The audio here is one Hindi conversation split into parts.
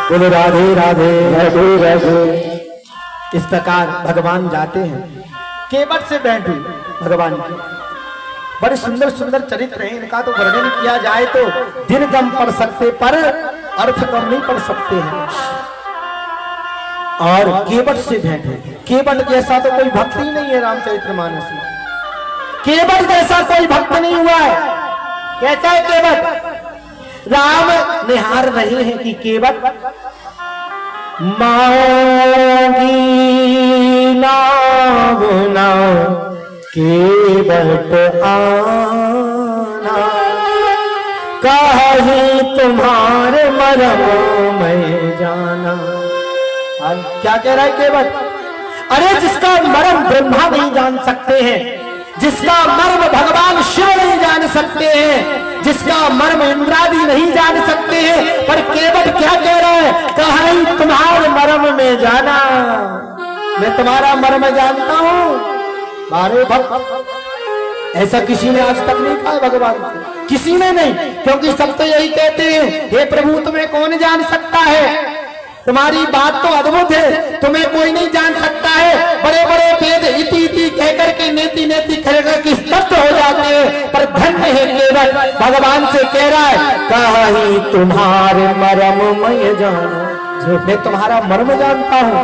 बोलो राधे राधे राधे राधे। इस प्रकार भगवान जाते हैं, केवट से भेंट हुई भगवान की। बड़े सुंदर सुंदर चरित्र हैं, इनका तो वर्णन किया जाए तो दिन कम पढ़ सकते पर अर्थ कम नहीं पढ़ सकते हैं। और केवट से भेंट हुई। केवट जैसा तो कोई भक्त ही नहीं है रामचरितमानस में। केवट जैसा कोई भक्त नहीं हुआ है। कैसा है केवट? राम निहार रहे हैं कि केवट मांगी नावना केवट आना कहीं तुम्हारे मरम में जाना। क्या कह रहा है केवट? अरे जिसका मर्म ब्रह्मा नहीं जान सकते हैं, जिसका मर्म भगवान शिव नहीं जान सकते हैं, जिसका मर्म इंद्रादि नहीं जान सकते हैं, पर केवट क्या कह रहा है? कहीं तुम्हारे मर्म में जाना, मैं तुम्हारा मर्म जानता हूं। मारे भक्त ऐसा किसी ने आज तक नहीं कहा भगवान से, किसी ने नहीं, क्योंकि सब तो यही कहते हैं हे प्रभु तुम्हें कौन जान सकता है, तुम्हारी बात तो अद्भुत है, तुम्हें कोई नहीं जान सकता है। बड़े बड़े वेद इति इति कहकर के नेति नेति कहकर के स्तब्ध हो जाते हैं, पर धन्य है केवट भगवान से कह रहा है कहीं तुम्हारे मर्म में जाना, मैं तुम्हारा मर्म जानता हूँ।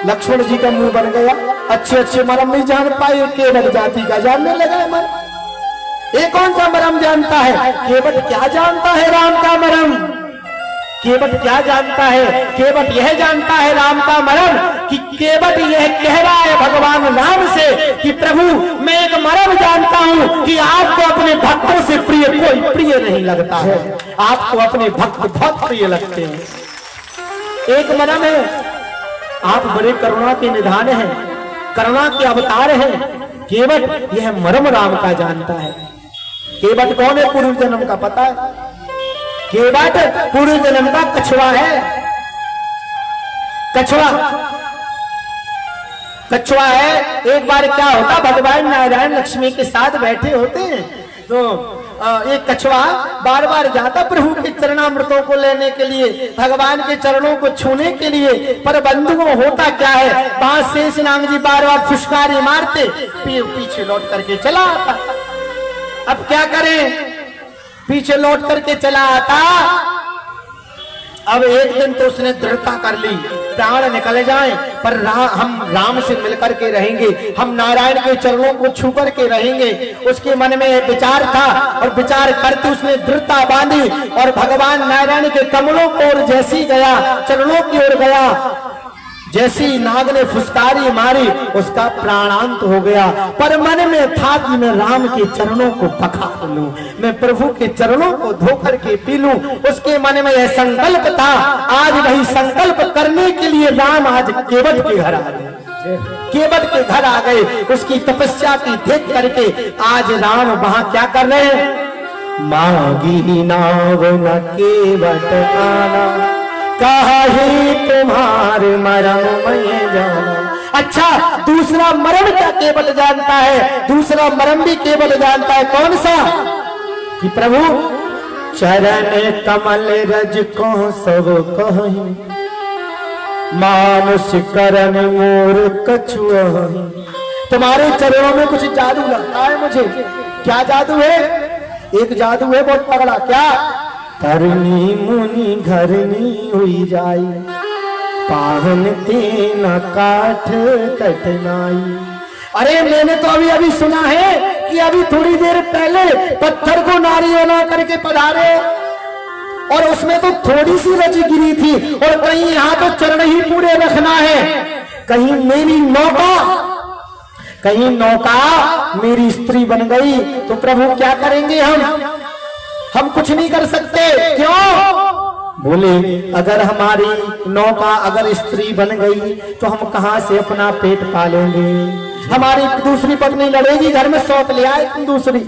लक्ष्मण जी का मुंह बन गया, अच्छे अच्छे मर्म नहीं जान पाए, केवट जाति का जानने लगा मर्म। ये कौन सा मर्म जानता है? केवट क्या जानता है राम का मर्म? केवट क्या जानता है? केवट यह जानता है राम का मर्म कि केवट यह कह रहा है भगवान राम से कि प्रभु मैं एक मर्म जानता हूं कि आपको अपने भक्तों से प्रिय कोई प्रिय नहीं लगता है, आपको अपने भक्त बहुत प्रिय लगते हैं। एक मर्म है, आप बड़े करुणा के निधान हैं, करुणा के अवतार हैं। केवट यह मर्म राम का जानता है। केवट कौन है? पूर्व जन्म का पता है। केवट पूर्व जन्म का कछुआ है। कछुआ है। एक बार क्या होता, भगवान नारायण लक्ष्मी के साथ बैठे होते हैं तो एक कछुआ बार बार जाता प्रभु के चरणामृतों को लेने के लिए, भगवान के चरणों को छूने के लिए, पर बंधुओं होता क्या है, पांच शेष नाग जी बार बार फुसकारी मारते, पीछे लौट करके चला आता। अब क्या करें, पीछे लौट करके चला आता। अब एक दिन तो उसने दृढ़ता कर ली, प्राण निकल जाए पर हम राम से मिलकर के रहेंगे, हम नारायण के चरणों को छू करके रहेंगे। उसके मन में विचार था और विचार करते उसने दृढ़ता बांधी और भगवान नारायण के कमलों की ओर जैसी गया, चरणों की ओर गया, जैसी नाग ने फुसकारी मारी उसका प्राणांत हो गया। पर मन में था कि मैं राम के चरणों को पखा लूं, मैं प्रभु के चरणों को धो करके पी लूं। उसके मन में यह संकल्प था। आज वही संकल्प करने के लिए राम आज केवट के घर आ गए। केवट के घर आ गए, उसकी तपस्या की देख करके आज राम वहां क्या कर रहे हैं? मांगी नाव न केवट आना कहीं तुम्हारे मरम में जाना। अच्छा, दूसरा मरम क्या केवट जानता है? दूसरा मरम भी केवट जानता है। कौन सा? कि प्रभु चरण कमल रज को सब कहीं मानुष करन मोर कछुआ। तुम्हारे चरणों में कुछ जादू लगता है मुझे। क्या जादू है? एक जादू है बहुत तगड़ा। क्या? तरनी मुनि घरनी हुई जाई, पावन तेना काठ कठनाई। अरे मैंने तो अभी अभी सुना है कि अभी थोड़ी देर पहले पत्थर को नारी बना करके पधारे और उसमें तो थोड़ी सी रज गिरी थी और कहीं यहाँ तो चरण ही पूरे रखना है। कहीं मेरी नौका मेरी स्त्री बन गई तो प्रभु क्या करेंगे? हम कुछ नहीं कर सकते। क्यों? बोले अगर हमारी नौका अगर स्त्री बन गई तो हम कहां से अपना पेट पालेंगे? हमारी दूसरी पत्नी लड़ेगी, घर में सौत ले आए दूसरी,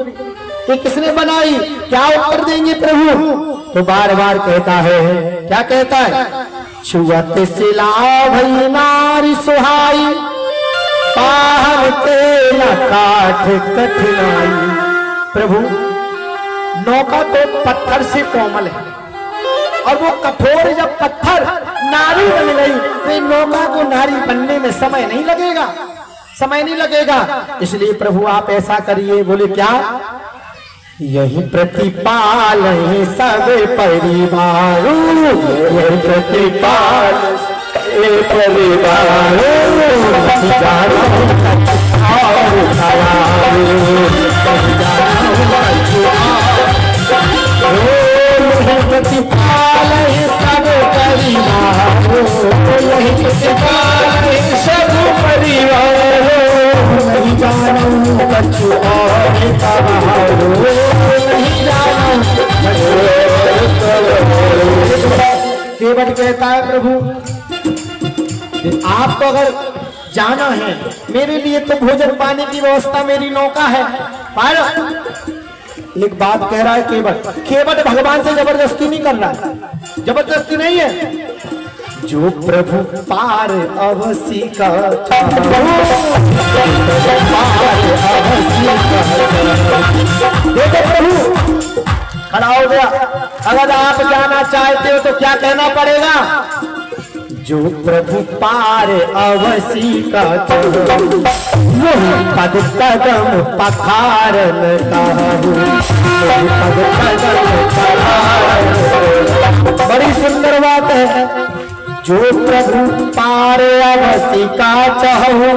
ये किसने बनाई? क्या उत्तर देंगे प्रभु? तो बार बार कहता है, क्या कहता है? छुअत सिला भई नारी सुहाई, पाहन तेला काठ कठिनाई। प्रभु नौका तो पत्थर से कोमल है और वो कठोर जब पत्थर नारी बन गई तो नौका को नारी बनने में समय नहीं लगेगा, समय नहीं लगेगा। इसलिए प्रभु आप ऐसा करिए। बोले क्या? यही प्रतिपाल है सब परिवार, यही प्रतिपाल परिवार, प्रतिपाल है सब परिवार, यही प्रतिपाल है सब परिवार, नहीं जानू कछु और केवट कहता है प्रभु आपको अगर जाना है, मेरे लिए तो भोजन पानी की व्यवस्था मेरी नौका है। पर एक बात कह रहा है केवट, केवट भगवान से जबरदस्ती नहीं कर रहा है, जबरदस्ती नहीं है। जो प्रभु पार अवसी का देखो प्रभु खड़ा हो गया। अगर आप जाना चाहते हो तो क्या कहना पड़ेगा? जो प्रभु पार अवसी का पद कदम पखारन बड़ी सुंदर बात है। जो प्रभु पार अवसी का चाहो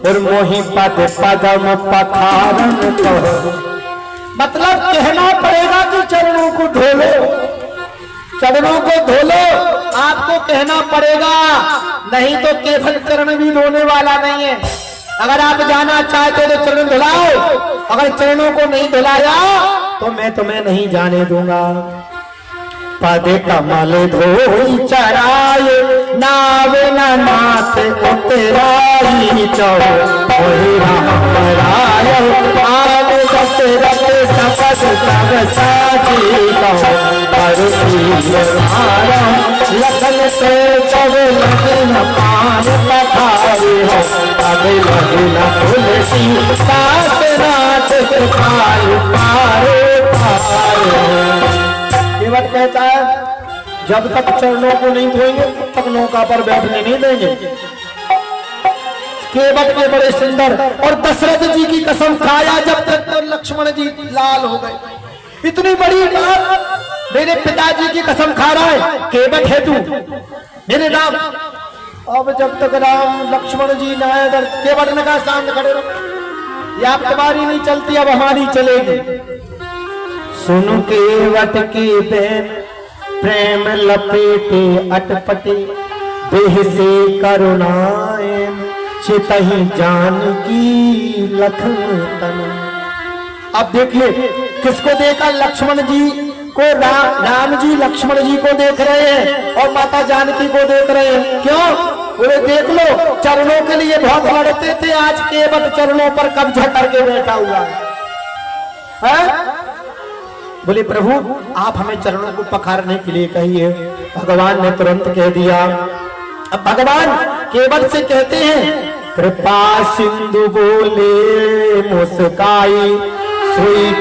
और मोहि पद पदम पखारन कहो। मतलब कहना पड़ेगा कि चरणों को धो लो, चरणों को धो लो, आपको कहना पड़ेगा, नहीं तो केवल चरण भी धोने वाला नहीं है। अगर आप जाना चाहते तो चरण धुलाओ, अगर चरणों को नहीं धुलाया तो मैं तुम्हें नहीं जाने दूंगा। पद कमल धोई चराए नाव नाथ उतराई चौ दशरथ सपद तब साजी लखन से चव लगिन पान पखारी हो अब लगिन तुलसी सास नाथ पार केवट कहता है जब तक चरणों को नहीं धोएंगे तब तक नौका पर बैठने नहीं देंगे। केवट के बड़े सुंदर और दशरथ जी की कसम खाया जब तक तो लक्ष्मण जी लाल हो गए। इतनी बड़ी बात मेरे पिताजी की कसम खा रहा है केवट है तू मेरे राम। अब जब तक राम लक्ष्मण जी ना आए इधर केवट ने कहा सामने खड़े रहो, या तुम्हारी नहीं चलती अब हमारी चलेगी। सुन केवट की बहन प्रेम लपेटे अटपटे देह से करुणाएं चितहि जानकी लखन तन। अब देखिए किसको देखा? लक्ष्मण जी को राम जी लक्ष्मण जी को देख रहे हैं और माता जानकी को देख रहे हैं। क्यों? बोले देख लो चरणों के लिए बहुत लड़ते थे, आज केवट चरणों पर कब्जा करके बैठा हुआ है। बोले प्रभु आप हमें चरणों को पखारने के लिए कहिए। भगवान ने तुरंत कह दिया। अब भगवान केवट से कहते हैं कृपा सिंधु बोले मुस्काई सोई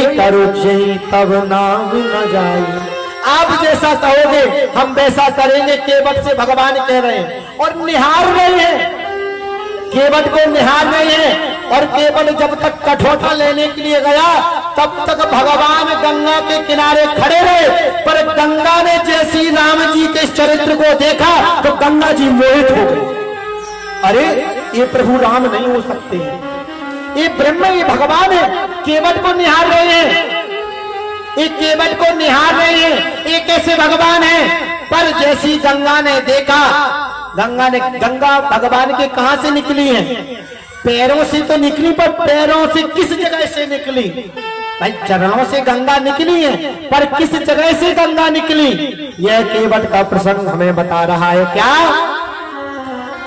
करो जय तब नाम न जाई। आप जैसा कहोगे हम वैसा करेंगे, केवट से भगवान कह रहे हैं और निहार रहे हैं, केवट को निहार रहे हैं। और केवट जब तक कठोटा लेने के लिए गया तब तक भगवान गंगा के किनारे खड़े रहे, पर गंगा ने जैसी राम जी के चरित्र को देखा तो गंगा जी मोहित हो गई। अरे ये प्रभु राम नहीं हो सकते, ये ब्रह्म ये भगवान है। केवट को निहार रहे हैं, ये केवट को निहार रहे हैं, ये कैसे भगवान है। पर जैसी गंगा ने देखा, गंगा भगवान के कहां से निकली है? पैरों से तो निकली, पर पैरों से किस जगह से निकली? भाई चरणों से गंगा निकली है, पर किस जगह से गंगा निकली? यह केवट का प्रसंग हमें बता रहा है। क्या?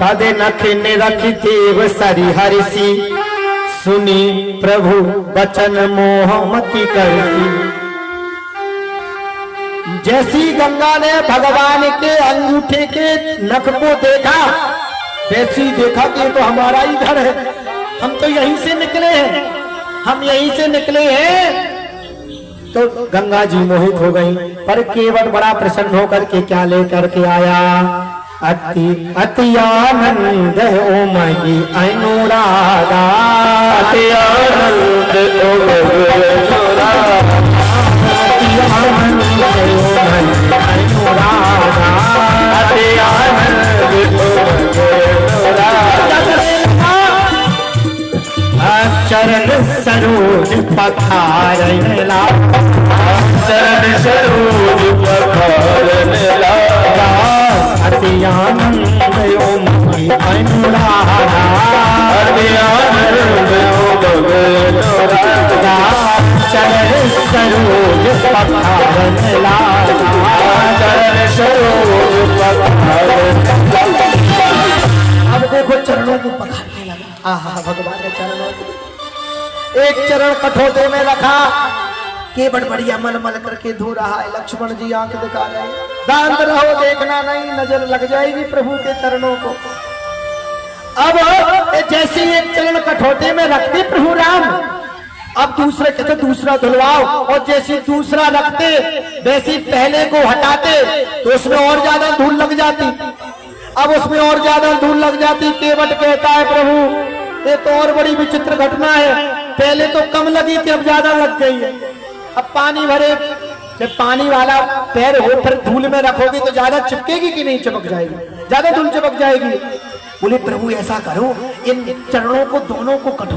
पद नखिन रखी देव सरी हरिषि सुनी प्रभु वचन मोहमती करसी। जैसी गंगा ने भगवान के अंगूठे के नख को देखा, वैसी देखा कि तो हमारा ही घर है, हम तो यहीं से निकले हैं, हम यहीं से निकले हैं। तो गंगा जी मोहित हो गई, पर केवट बड़ा प्रसन्न होकर के क्या लेकर के आया, अति आनंद ओ मई अनुरागा, अति आनंद ओ मई अनुरागा, अति आनंद ओ मई अनुरागा, अति आनंद ओ मई अनुरागा। चरण सरोज पखारने लगा, चरण सरोज पखारने लगा, अति आनंद ओ मई अनुरागा, अति आनंद ओ मई अनुरागा, चरण सरोज पखारने लगा, चरण सरोज पखारने लगा। अब देखो चरणों को पखारने लगा। आहा, भगवान ने चरणों को एक चरण कठोते में रखा, केवट बढ़िया मल मल करके धो रहा है। लक्ष्मण जी आंख दिखा रहे हैं, दांत रहो देखना नहीं, नजर लग जाएगी प्रभु के चरणों को। अब जैसे एक चरण कठोते में रखते प्रभु राम, अब दूसरे कहते दूसरा धुलवाओ, और जैसे दूसरा रखते वैसे पहले को हटाते तो उसमें और ज्यादा धूल लग जाती। अब उसमें और ज्यादा धूल लग जाती। केवट कहता है प्रभु ये तो और बड़ी विचित्र घटना है, पहले तो कम लगी थी अब ज्यादा लग गई है। अब पानी भरे, जब पानी वाला पैर हो फिर धूल में रखोगे तो ज्यादा चिपकेगी कि नहीं, चिपक जाएगी, ज्यादा धूल चिपक जाएगी। बोले प्रभु ऐसा करो इन चरणों को दोनों को कठोर